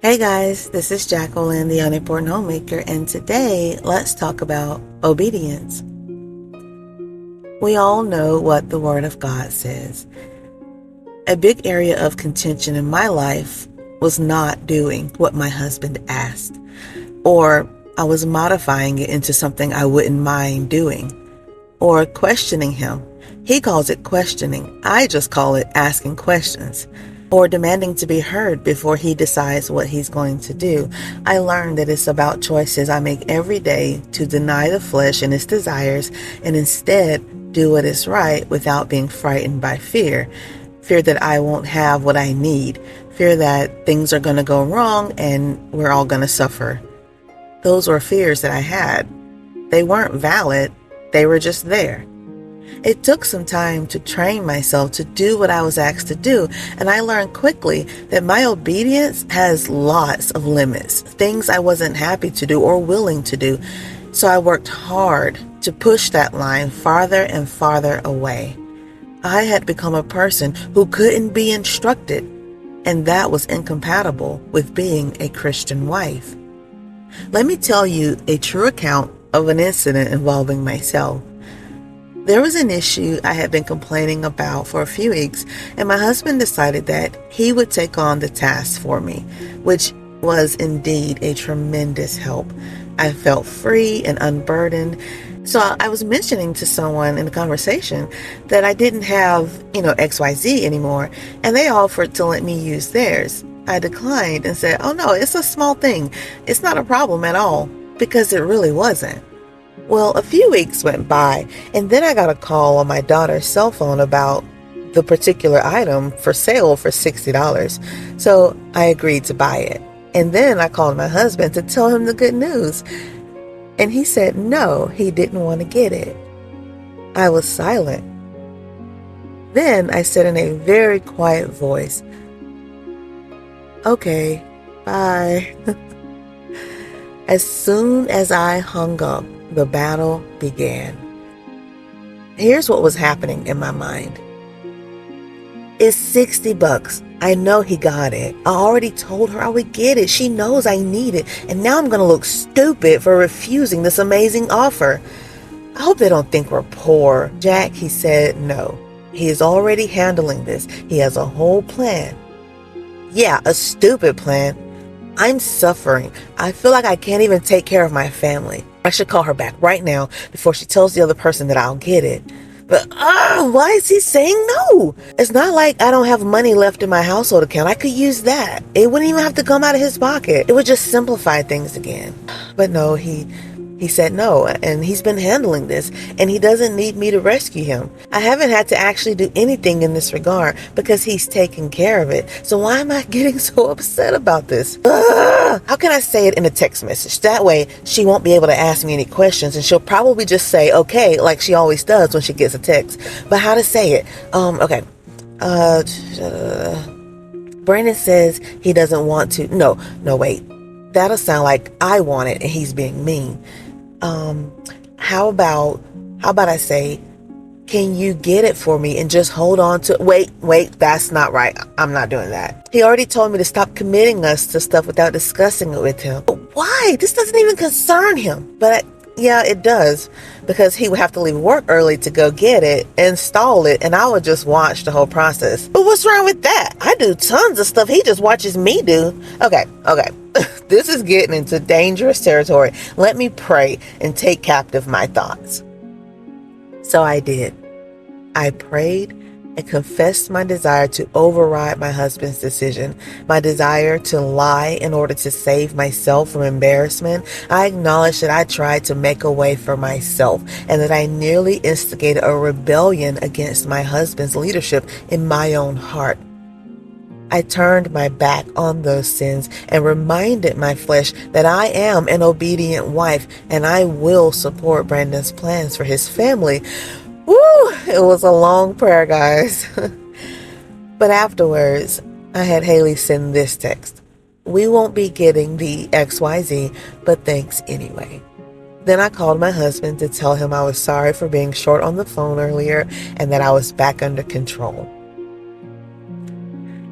Hey guys, this is Jacqueline, the unimportant homemaker, and today let's talk about obedience. We all know what the Word of God says. A big area of contention in my life was not doing what my husband asked, or I was modifying it into something I wouldn't mind doing, or questioning him. He calls it questioning. I just call it asking questions, or demanding to be heard before he decides what he's going to do. I learned that it's about choices I make every day to deny the flesh and its desires and instead do what is right without being frightened by fear. Fear that I won't have what I need. Fear that things are going to go wrong and we're all going to suffer. Those were fears that I had. They weren't valid. They were just there. It took some time to train myself to do what I was asked to do, and I learned quickly that my obedience has lots of limits, things I wasn't happy to do or willing to do. So I worked hard to push that line farther and farther away. I had become a person who couldn't be instructed, and that was incompatible with being a Christian wife. Let me tell you a true account of an incident involving myself. There was an issue I had been complaining about for a few weeks, and my husband decided that he would take on the task for me, which was indeed a tremendous help. I felt free and unburdened. So I was mentioning to someone in the conversation that I didn't have, XYZ anymore, and they offered to let me use theirs. I declined and said, "Oh no, it's a small thing. It's not a problem at all," because it really wasn't. Well, a few weeks went by, and then I got a call on my daughter's cell phone about the particular item for sale for $60. So I agreed to buy it. And then I called my husband to tell him the good news. And he said no, he didn't want to get it. I was silent. Then I said in a very quiet voice, "Okay, bye." As soon as I hung up, the battle began. Here's what was happening in my mind. It's $60. I know he got it. I already told her I would get it. She knows I need it. And now I'm going to look stupid for refusing this amazing offer. I hope they don't think we're poor. Jack, he said, no. He is already handling this. He has a whole plan. Yeah, a stupid plan. I'm suffering. I feel like I can't even take care of my family. I should call her back right now before she tells the other person that I'll get it. But, why is he saying no? It's not like I don't have money left in my household account. I could use that. It wouldn't even have to come out of his pocket. It would just simplify things again. But no, he said no, and he's been handling this, and he doesn't need me to rescue him. I haven't had to actually do anything in this regard because he's taking care of it. So why am I getting so upset about this? How can I say it in a text message? That way she won't be able to ask me any questions, and she'll probably just say okay, like she always does when she gets a text. But how to say it? Okay. Brandon says he doesn't want to. No, wait. That'll sound like I want it and he's being mean. How about I say, "Can you get it for me and just hold on to..." Wait, that's not right. I'm not doing that. He already told me to stop committing us to stuff without discussing it with him. But why? This doesn't even concern him. But yeah, it does, because he would have to leave work early to go get it, install it, and I would just watch the whole process. But what's wrong with that? I do tons of stuff he just watches me do. Okay. This is getting into dangerous territory. Let me pray and take captive my thoughts. So I did. I prayed and confessed my desire to override my husband's decision, my desire to lie in order to save myself from embarrassment. I acknowledged that I tried to make a way for myself and that I nearly instigated a rebellion against my husband's leadership in my own heart. I turned my back on those sins and reminded my flesh that I am an obedient wife and I will support Brandon's plans for his family. Woo! It was a long prayer, guys. But afterwards, I had Haley send this text. "We won't be getting the XYZ, but thanks anyway." Then I called my husband to tell him I was sorry for being short on the phone earlier and that I was back under control.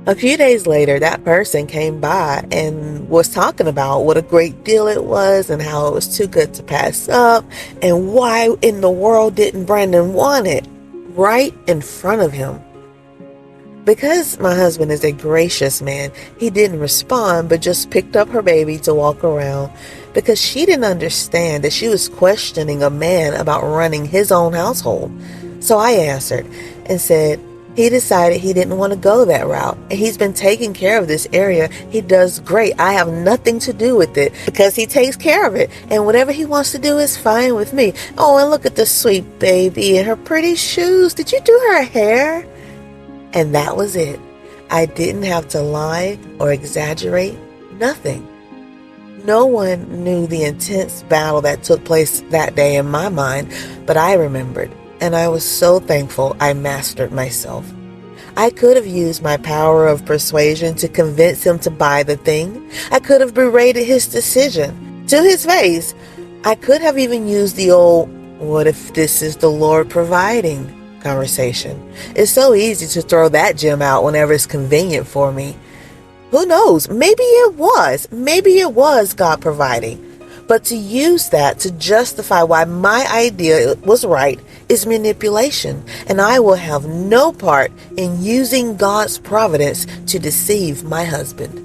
A few days later, that person came by and was talking about what a great deal it was and how it was too good to pass up and why in the world didn't Brandon want it right in front of him. Because my husband is a gracious man, he didn't respond but just picked up her baby to walk around because she didn't understand that she was questioning a man about running his own household. So I answered and said, he decided he didn't want to go that route, and he's been taking care of this area. He does great. I have nothing to do with it because he takes care of it, and whatever he wants to do is fine with me. Oh, and look at the sweet baby and her pretty shoes. Did you do her hair? And that was it. I didn't have to lie or exaggerate. Nothing. No one knew the intense battle that took place that day in my mind, but I remembered. And I was so thankful I mastered myself. I could have used my power of persuasion to convince him to buy the thing. I could have berated his decision to his face. I could have even used the old, what if this is the Lord providing conversation. It's so easy to throw that gem out whenever it's convenient for me. Who knows? Maybe it was. Maybe it was God providing. But to use that to justify why my idea was right is manipulation, and I will have no part in using God's providence to deceive my husband.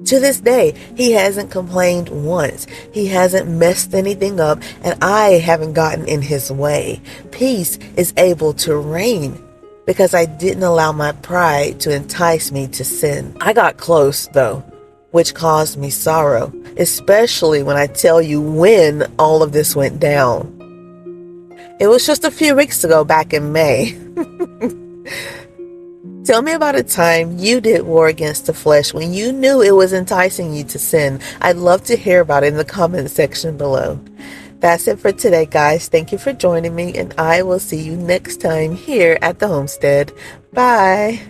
To this day, he hasn't complained once. He hasn't messed anything up, and I haven't gotten in his way. Peace is able to reign because I didn't allow my pride to entice me to sin. I got close, though, which caused me sorrow, especially when I tell you when all of this went down. It was just a few weeks ago, back in May. Tell me about a time you did war against the flesh when you knew it was enticing you to sin. I'd love to hear about it in the comment section below. That's it for today, guys. Thank you for joining me, and I will see you next time here at the homestead. Bye.